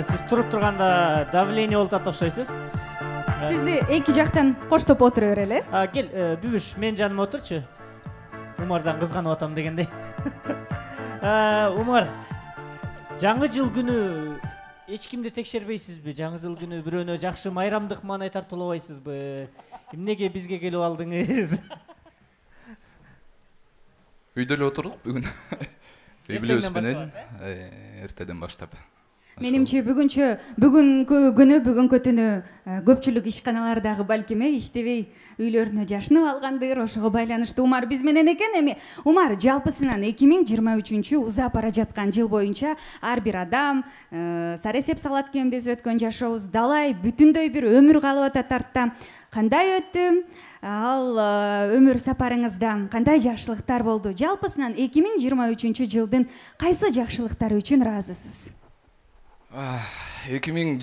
Сиз туруп турганда давление болуп атат окшойсуз. Сизди эки жактан коштоп отура берели. Кел, Бүбүш, мен жаныма отурчу. Умардан кызганып атам дегендей. Умар, жаңы жыл күнү эч кимди текшербейсизби? Жаңы жыл күнү бирөөнө жакшы майрамдык маанай тартуулабайсызбы? Эмнеге бизге келип алдыңыз? Үйдө эле отурук бүгүн. Үй бүлөбүз менен эртеден баштап. Менимче бүгүnkү түнү көпчүлүк ишканалардагы балким иштебей үйлөрүнө жашынып алгандыр. Ошого байланыштуу Умар биз менен экен. Эми Умар, жалпысынан 2023 узап бара жаткан жыл боюнча ар бир адам сары эсеп салат экенбиз. Өткөн жашообуз далай бүтүндөй бир өмүр калып атат артта. Кандай өттү? Ал өмүр сапарыңызда кандай жакшылыктар болду? Жалпысынан 2023 жылдын кайсы жакшылыктары үчүн ыраазысыз? 2023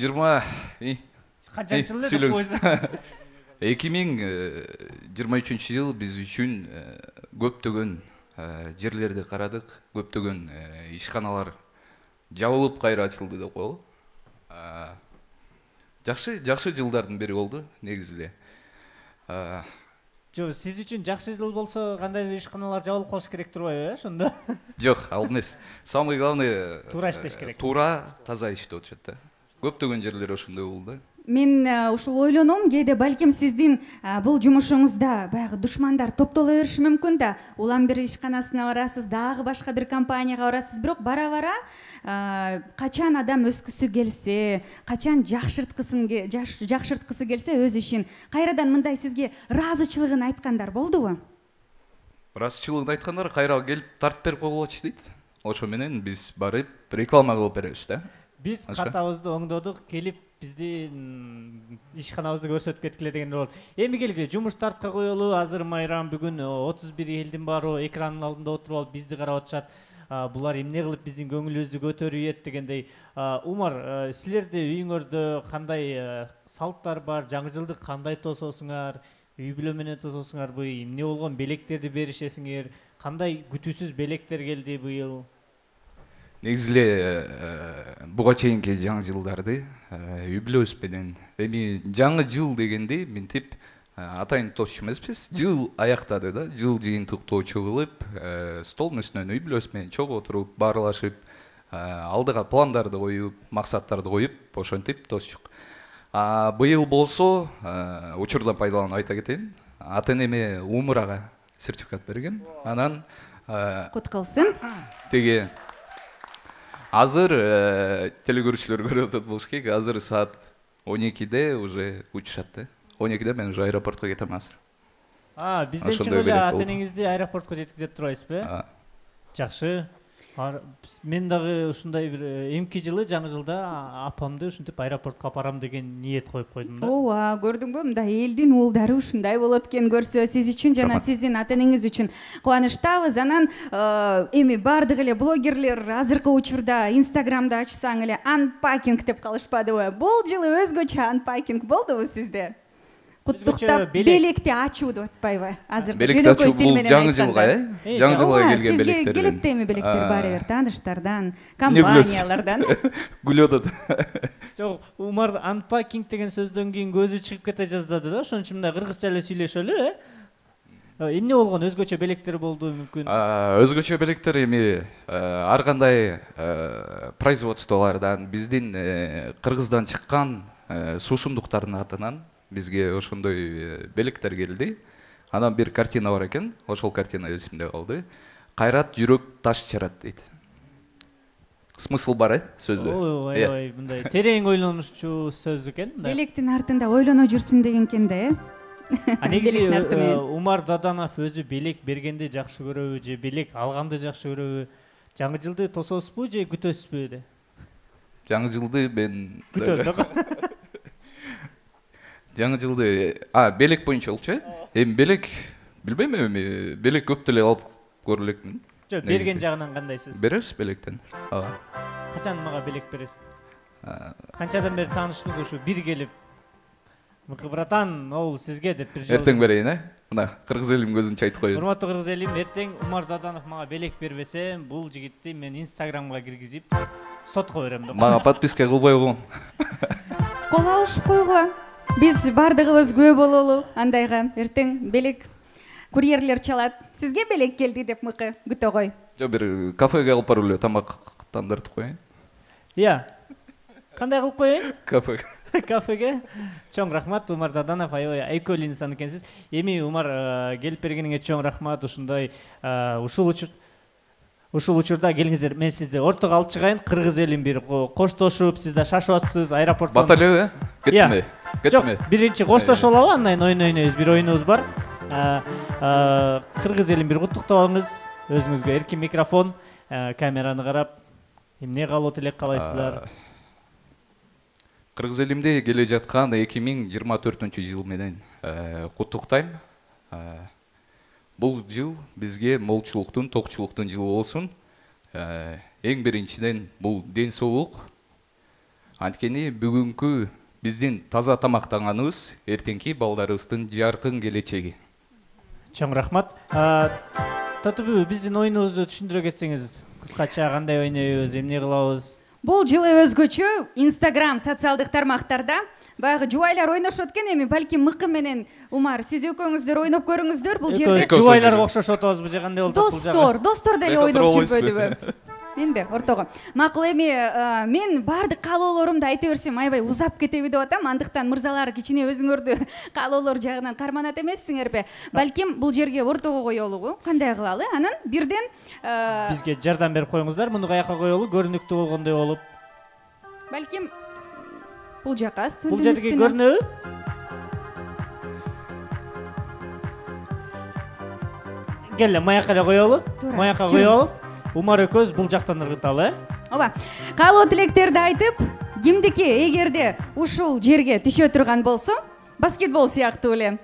жыл биз үчүн көптөгөн жерлерди карадык, көптөгөн ишканалар жабылып кайра ачылды деп коелу. Жакшы жылдардын бири болду негизи эле. Сиз үчүн жакшы жыл болсо кандай ишканалар жабылып калыш керек турбайбы, ошондо? Жок, ал эмес. Самый главный туура иштеш керек. Туура, таза иштеп атышат да. Көптөгөн жерлер ошондой болду. Мен ушул ойлоном, кээде балким сиздин бул жумушуңузда баягы душмандар топтоло бериши мүмкүн да. Улам бир ишканасына барасыз, дагы башка бир компанияга барасыз, бирок бара-бара качан адам өскүсү келсе, качан жакшырткысы келсе өз ишин, кайрадан мындай сизге ыраазычылыгын айткандар болдубу? Ыраазычылыгын айткандар кайра келип тартып берип койгулачы дейт. Ошо менен биз барып реклама кылып беребиз да. Биз катабызды оңдодук, келип биздин ишканабызды көрсөтүп кеткиле деген болот. Эми келгиле, жумуш тартка коелу, азыр майрам, бүгүн 31 элдин баары экранын алдында отуруп алып бизди карап атышат. Булар эмне кылып биздин көңүлүбүздү көтөрүйт дегендей. Умар, силерде үйүңөрдө кандай салттар бар? Жаңы жылды кандай тососуңар? Үй бүлө менен тососуңарбы? Эмне болгон белектерди беришесиңер? Кандай күтүүсүз белектер келди быйыл? Негизи эле буга чейинки жаңы жылдарды үй бүлөбүз менен, эми жаңы жыл дегенде мынтип атайын тосчу эмеспиз. Жыл аяктады да, жыл жыйынтыктоочу кылып, столдун үстүнөн үй бүлөбүз менен чогуу отуруп, баарлашып, алдыга пландарды коюп, максаттарды коюп, ошентип тосчук. Быйыл болсо, учурдан пайдаланып айта кетейин, ата энеме умурага сертификат берген. Анан кут кылсын. Теге азыр телекөрүүчүлөр көрүп атат болуш керек. Азыр саат 12-де уже учушат да. 12-де мен уже аэропортко кетем азыр. Бизден чыгып эле ата энеңизди аэропортко жеткизет турбайсызбы? Жакшы. Мен дагы ушундай бир эмки жылы жаңы жылда апамды ушинтип аэропортко апарам деген ниет коюп койдум да. Ооба, көрдүңбү? Мындай элдин уулдары ушундай болот экен көрсө, сиз үчүн жана сиздин ата энеңиз үчүн кубанычтабыз. Анан эми бардык эле блогерлер азыркы учурда Инстаграмда ачсаң эле анпакинг деп калышпадыбы? Бул жылы өзгөчө анпакинг болдубу сизде? Куттуктап белекти ачуу деп атпайбы? Азыр жөнөкөй тил менен жаңы жылга, жаңы жылга келген белектер. Сизге келет эми белектер баары бир тааныштардан, компаниялардан. Күлүп атат. Жок, Умар анпакинг деген сөздөн кийин көзү чыгып кете жаздады да, ошон үчүн мындай кыргызча эле сүйлөшөлү, эмне болгон өзгөчө белектер болду мүмкүн? Өзгөчө белектер эми ар кандай производстволордон, биздин Кыргыздан чыккан суусундуктардын атынан бизге ошондой белектер келди. Анан бир картина бар экен, ошол картина эсимде калды. Кайрат жүрөк таш жарат дейт. Смысл бар, сөздө. Ой, мындай терең ойлонучу сөз экен. Белектин артында ойлоно жүрсүн деген экен да, Негизи Умар Даданов өзү белек бергенди жакшы көрөбү же белек алганды жакшы көрөбү? Жаңы жылды тососузбу же күтөсүзбү эле? Жаңы жылды мен күтөм. Жаңы жылды белек боюнча болчу. Эми белек билбейм, эми белек көп деле алып көрө элекмин. Жок, берген жагынан кандайсыз? Беребиз белектен. Качан мага белек бересиз? Канчадан бери таанышпыз ушу бир келип. Мыкы братан, ол сизге деп бир жолу. Эртең берейин, Мына кыргыз элим көзүнчө айтып коеюн. Урматтуу кыргыз элим, эртең Умар Даданов мага белек бербесе, бул жигитти мен Инстаграмга киргизип сотко берем деп. Мага подписка кылбай койгон. Кол алышып койгула. Биз бардыгыбыз күбө бололу андайга. Эртең белек курьерлер чалат. Сизге белек келди деп мыкы күтө кой. Жо бир кафеге алып барып эле тамак тандыртып коеюн. Иә. Кандай кылып коеюн? Кафеге. Кафеге. Чоң рахмат Умар Даданов, аябай айкөл инсан экенсиз. Эми Умар келип бергениңе чоң рахмат. Ушундай ушул учурда келиңиздер. Мен сизди ортого алып чыгайын. Кыргыз элин бир коштошуп, сиз да шашып атсыз аэропорттон. Батале, кетме. Жок, биринчи коштошуп алалы, андан ойнойбуз. Бир оюнубуз бар. Кыргыз элин бир куттуктап алыңыз. Өзүңүзгө эркин микрофон, камераны карап, эмне калуу тилек каалайсыздар? Кыргыз элимде келе жаткан 2024-жыл менен куттуктайм. Бул жыл бизге молчулуктун, токчулуктун жылы болсун. Эң биринчиден бул ден соолук. Анткени бүгүнкү биздин таза тамактанганыбыз эртеңки балдарыбыздын жаркын келечеги. Чоң рахмат. Татыбы биздин оюнубузду түшүндүрө кетсеңиз, кыскача кандай ойнойбуз, эмне кылабыз? Бул жылы өзгөчө Instagram социалдык тармактарда баягы жубайлар ойношот экен, эми балким мыкы менен Умар, сиз экөөңүздөр ойноп көрүңүздөр бул жерде. Жубайларга окшошуп атабызбы же кандай болду бул жагы? Достор деле ойноп жүрбөдүбү? Менби ортого. Макул, эми мен бардык каалоолорумду айта берсем аябай узап кетеби деп атам. Андыктан мырзалар кичине өзүңөрдү каалоолор жагынан карманат эмессиңерби? Балким бул жерге ортого коелугу, кандай кылалы? Анан бирден бизге жардам берип коюңуздар, муну каяка коелу, көрүнүктүү болгондой болуп. Балким бул жака, стөлдүн Бул жерге көрүнөбү? Келе, маяка эле коелу. Маяка коелу. Умар экөөбүз бул жактан ыргыталы, Ооба. Каалоо тилектерди айтып, кимдики эгерде ушул жерге түшө турган болсо, баскетбол сыяктуу эле.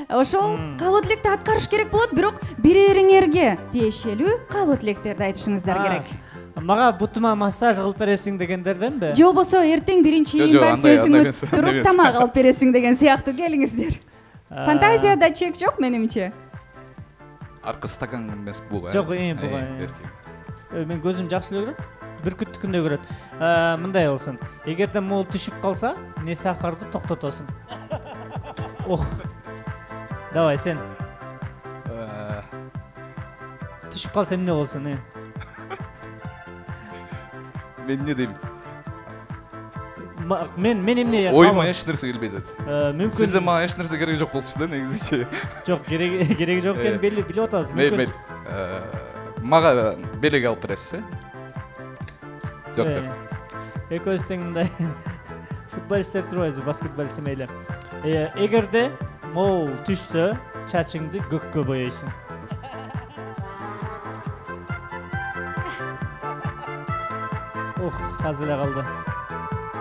Ошол каалоо тилекти аткарыш керек болот, бирок бири-бириңерге тиешелүү каалоо тилектерди айтышыңыздар керек. Мага бутума массаж кылып бересиң дегендерденби? Же болбосо эртең биринчи январь сөзүңө туруп тамак алып бересиң деген сыяктуу келиңиздер. Фантазияда чек жок менимче. Аркы стакан эмес буга. Жок, буга. Мен көзүм жакшы эле көрөт. Бүркүттүкүндөй көрөт. Мындай болсун. Эгерде могул түшүп калса, не сахарды токтотосуң. Ох. Давай сен. Түшүп калса эмне болсун, Мен не дейм? Мен эмне? Оюма эч нерсе келбейт атат. Мүмкүн. Сизде мага эч нерсе кереги жок болчу да, негизичи. Жок, кереги жок экенин билип атабыз. Мейли. Мага белек алып бересиз, Жок. Экөөбүз тең мындай футболисттер турбайбызбы, баскетболист эмейлер. Эгерде могул түшсө, чачыңды көккө боёйсуң. Ох, азыр эле калды.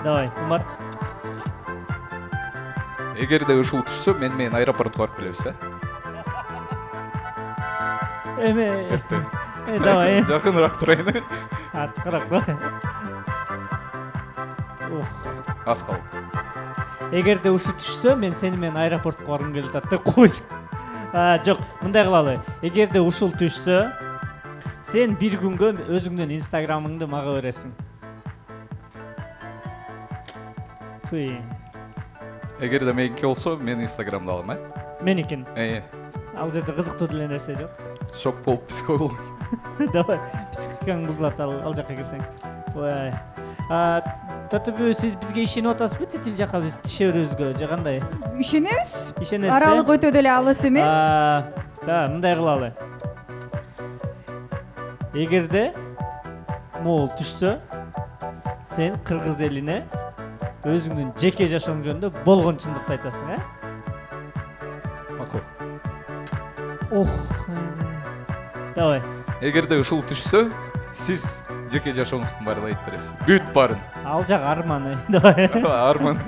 Давай, Умар. Эгерде ушул түшсө, мен аэропортко барып келебиз, Давай. Жакыныраак турайын. Артыраак, давай. Аз калып. Эгерде ушу түшсө, мен сени менен аэропортко баргым келип атат деп койсуң. Жок, мындай кылалы. Эгерде ушул түшсө, сен бир күнгө өзүңдүн инстаграмыңды мага бересиң. Туй. Эгерде меники болсо, мен инстаграмды алам, Меникин. Ал жерде кызыктуу деле нерсе жок. Шок болуп психолог. Давай, психикаң бузулат ал жака кирсең. Ой. Татыбы, сиз бизге ишенип атасызбы? Тетил жака биз тишебизге же кандай? Ишенебиз. Ишенесиз. Аралык өтө деле алыс эмес. Мындай кылалы. Эгерде могул түшсө, сен кыргыз элине өзүңдүн жеке жашооң жөнүндө болгон чындыкты айтасың, Макул. Ох. Давай. Эгерде ушул түшсө, сиз жеке жашооңуздун баарын айтып бересиз. Бүт баарын. Ал жак арман. Давай. Арман.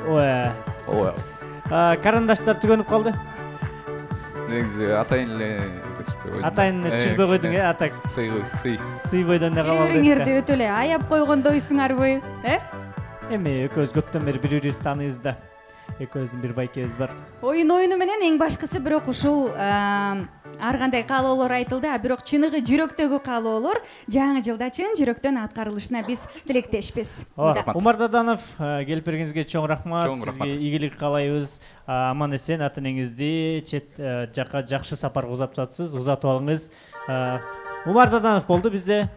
Ой. Карандаштар түгөнүп калды. Негизи атайын эле Атайын түшүрбөй койдуң, атак. Сый бойдон да калды. Бириңерди өтө эле аяп койгондойсуңарбы, Эми экөөбүз көптөн бери бири-бирибизди тааныйбыз да. экөөбүздүн бир байкебиз бар. Оюну менен эң башкысы бирок ушул ар кандай каалоолор айтылды, бирок чыныгы жүрөктөгү каалоолор жаңы жылда чын жүрөктөн аткарылышына биз тилектешпиз. Умар Даданов, келип бергениңизге чоң рахмат. Чоң рахмат. Сизге ийгилик каалайбыз. Аман эсен ата энеңизди чет жакка жакшы сапарга узатып атасыз. Узатып алыңыз. Умар Даданов болду бизде.